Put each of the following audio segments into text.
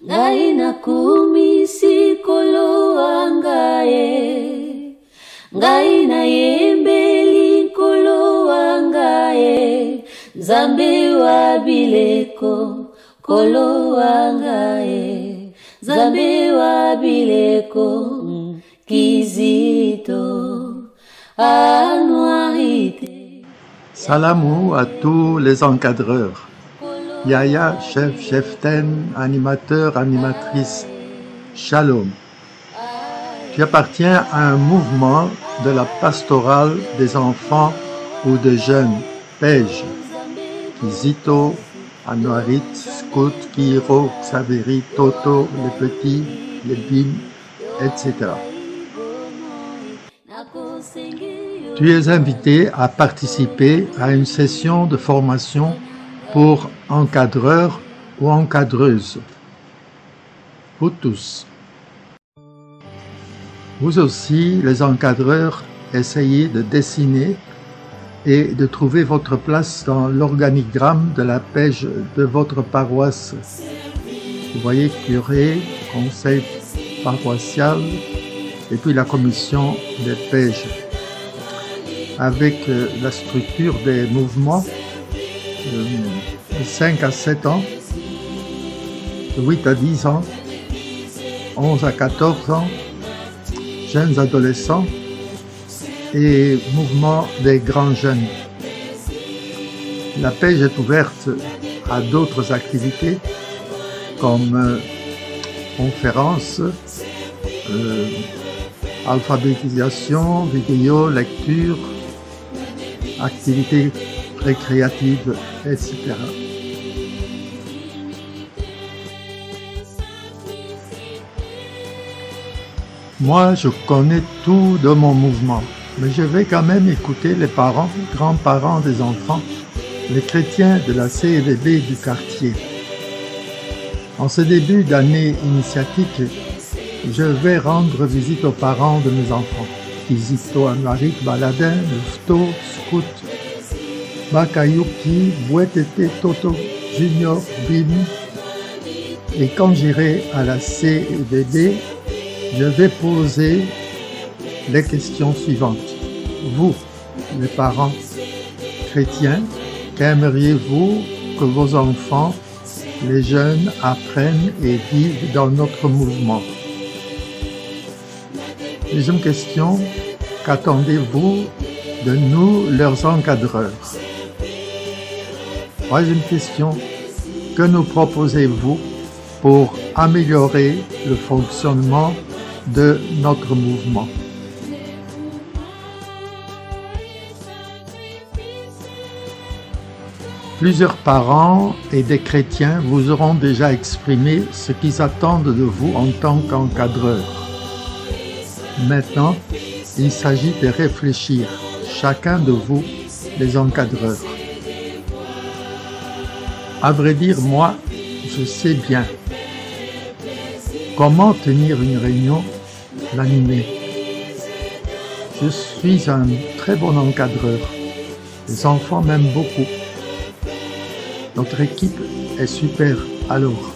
Ngai nakumisi kolo angaye, ngai na yembeli kolo angaye, Nzambe wa bileko kolo angaye, Nzambe wa bileko kizito anuarite. Salamou à tous les encadreurs. Yaya, chef, cheftaine, animateur, animatrice, Shalom. J'appartiens à un mouvement de la pastorale des enfants ou des jeunes, PEJ, Kizito, Anuarit, Scout, Kiro, Xaveri, Toto, les petits, les BIM, etc. Tu es invité à participer à une session de formation pour encadreurs ou encadreuses. Vous tous. Vous aussi, les encadreurs, essayez de dessiner et de trouver votre place dans l'organigramme de la PEJ de votre paroisse. Vous voyez curé, conseil paroissial et puis la commission des PEJ. Avec la structure des mouvements, de 5 à 7 ans, de 8 à 10 ans, 11 à 14 ans, jeunes adolescents et mouvement des grands jeunes. La PEJ est ouverte à d'autres activités comme conférences, alphabétisation, vidéo, lecture, activités récréatives, etc. Moi, je connais tout de mon mouvement, mais je vais quand même écouter les parents, grands-parents des enfants, les chrétiens de la CEVB du quartier. En ce début d'année initiatique, je vais rendre visite aux parents de mes enfants. Kizito, Anuarit, Baladin, Lufto, Scout, Bakayuki, Bouetete, Toto, Junior, Bim. Et quand j'irai à la CEVB, je vais poser les questions suivantes. Vous, les parents chrétiens, qu'aimeriez-vous que vos enfants, les jeunes, apprennent et vivent dans notre mouvement? Deuxième question, qu'attendez-vous de nous, leurs encadreurs? Troisième question, que nous proposez-vous pour améliorer le fonctionnement de notre mouvement? Plusieurs parents et des chrétiens vous auront déjà exprimé ce qu'ils attendent de vous en tant qu'encadreurs. Maintenant, il s'agit de réfléchir, chacun de vous, les encadreurs. À vrai dire, moi, je sais bien comment tenir une réunion, l'animer. Je suis un très bon encadreur. Les enfants m'aiment beaucoup. Notre équipe est super. Alors,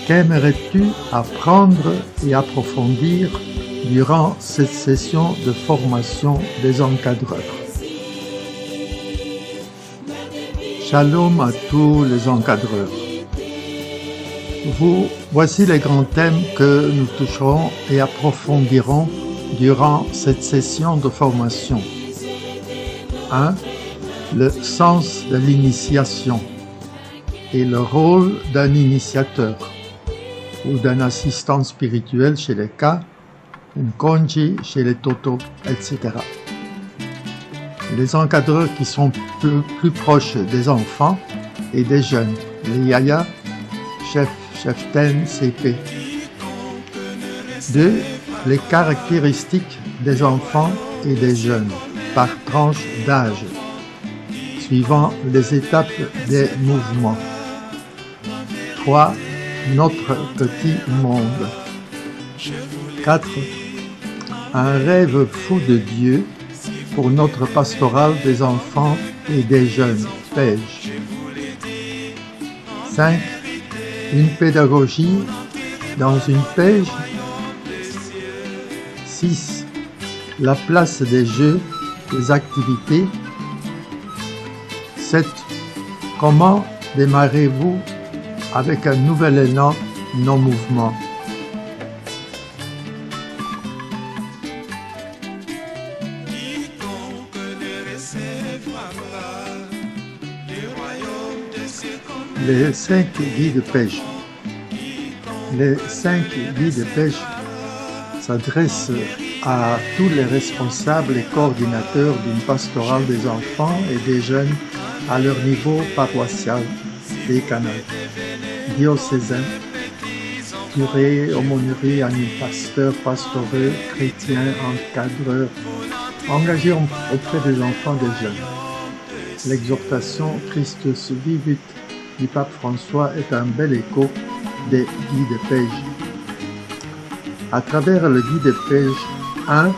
qu'aimerais-tu apprendre et approfondir durant cette session de formation des encadreurs? Shalom à tous les encadreurs. Voici les grands thèmes que nous toucherons et approfondirons durant cette session de formation. 1. Le sens de l'initiation et le rôle d'un initiateur ou d'un assistant spirituel chez les Ka, un Konji chez les Toto, etc. Les encadreurs qui sont plus proches des enfants et des jeunes, les Yaya, chef, cheftaine, CP. 2. Les caractéristiques des enfants et des jeunes par tranche d'âge, suivant les étapes des mouvements. 3. Notre petit monde. 4. Un rêve fou de Dieu pour notre pastorale des enfants et des jeunes, PEJ. 5. Une pédagogie dans une page. 6. La place des jeux, des activités. 7. Comment démarrez-vous avec un nouvel élan, non mouvement? Les 5 guides pêche. Les 5 guides pêche s'adressent à tous les responsables et coordinateurs d'une pastorale des enfants et des jeunes à leur niveau paroissial et canal, diocésain, curé, aumônerie, animateur, pastoreux, chrétiens, encadreurs, engagés auprès des enfants et des jeunes. L'exhortation Christus vivit du pape François est un bel écho des guides pêche. À travers le guide pêche 1,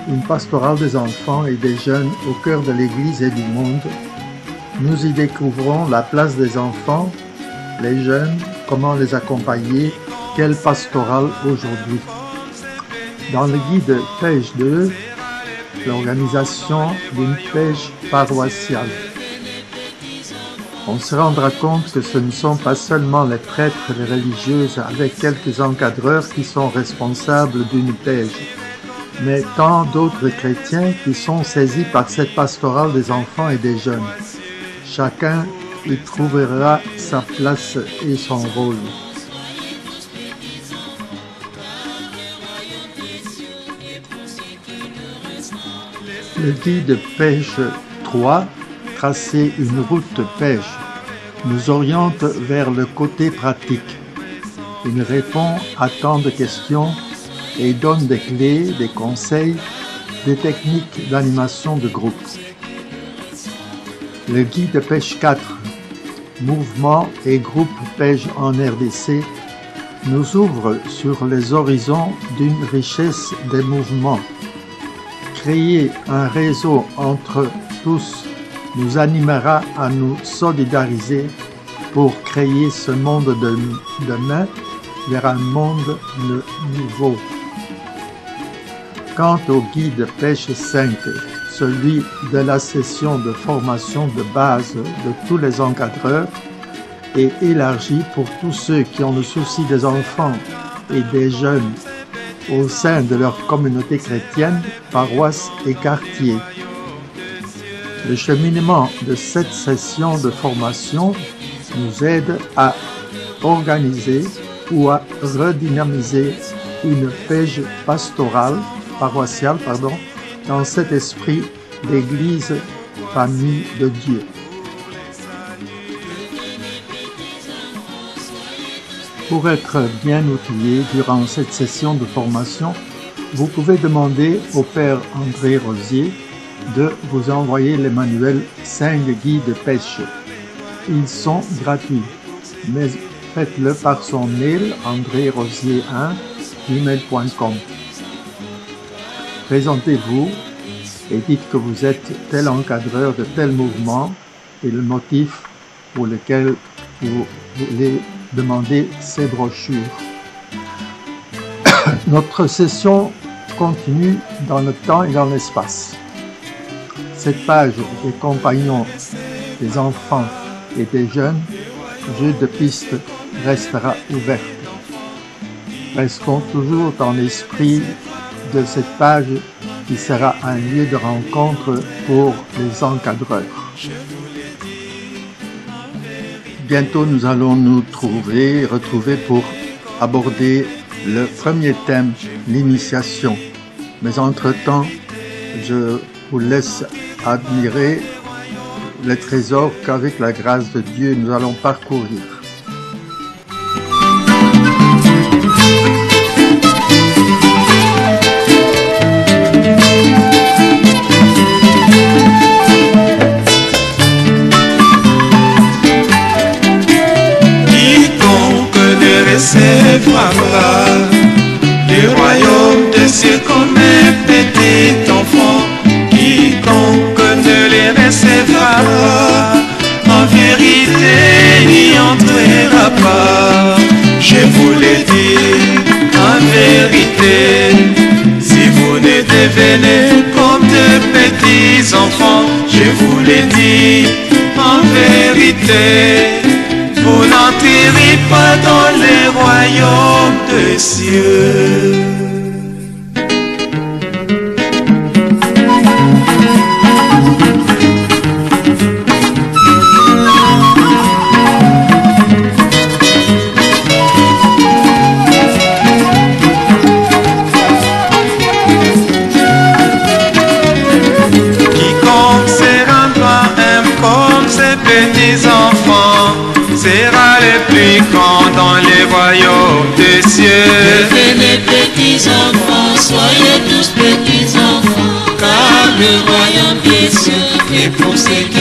une pastorale des enfants et des jeunes au cœur de l'Église et du monde, nous y découvrons la place des enfants, les jeunes, comment les accompagner, quelle pastorale aujourd'hui. Dans le guide pêche 2, l'organisation d'une pêche paroissiale. On se rendra compte que ce ne sont pas seulement les prêtres et les religieuses avec quelques encadreurs qui sont responsables d'une pêche, mais tant d'autres chrétiens qui sont saisis par cette pastorale des enfants et des jeunes. Chacun y trouvera sa place et son rôle. Le guide pêche 3, tracer une route pêche, nous oriente vers le côté pratique. Il répond à tant de questions et donne des clés, des conseils, des techniques d'animation de groupe. Le guide pêche 4, mouvement et groupe pêche en RDC, nous ouvre sur les horizons d'une richesse des mouvements. Créer un réseau entre tous nous animera à nous solidariser pour créer ce monde de demain vers un monde nouveau. Quant au guide pêche 5, celui de la session de formation de base de tous les encadreurs, est élargi pour tous ceux qui ont le souci des enfants et des jeunes au sein de leur communauté chrétienne, paroisse et quartier. Le cheminement de cette session de formation nous aide à organiser ou à redynamiser une pêche paroissiale, dans cet esprit d'Église, famille de Dieu. Pour être bien outillé durant cette session de formation, vous pouvez demander au Père André Rosier de vous envoyer les manuels 5 guides pêche. Ils sont gratuits, mais faites-le par son mail andrerosier1@gmail.com. Présentez-vous et dites que vous êtes tel encadreur de tel mouvement et le motif pour lequel vous voulez demander ces brochures. Notre session continue dans le temps et dans l'espace. Cette page des compagnons des enfants et des jeunes, jeu de piste, restera ouverte. Restons toujours dans l'esprit de cette page qui sera un lieu de rencontre pour les encadreurs. Bientôt, nous allons nous retrouver pour aborder le premier thème, l'initiation. Mais entre-temps, je vous laisse admirer les trésors qu'avec la grâce de Dieu, nous allons parcourir. Du royaume de cieux comme un petit enfant, quiconque ne les recevra pas, en vérité n'y entrera pas. le dis en vérité, si vous ne devenez comme de petits enfants, je vous le dis en vérité, vous n'entrerez pas dans les royaumes des cieux. Petits enfants sera le plus grand dans les royaumes des cieux. Devenez petits enfants, soyez tous petits enfants, car le royaume des cieux est pour ceux qui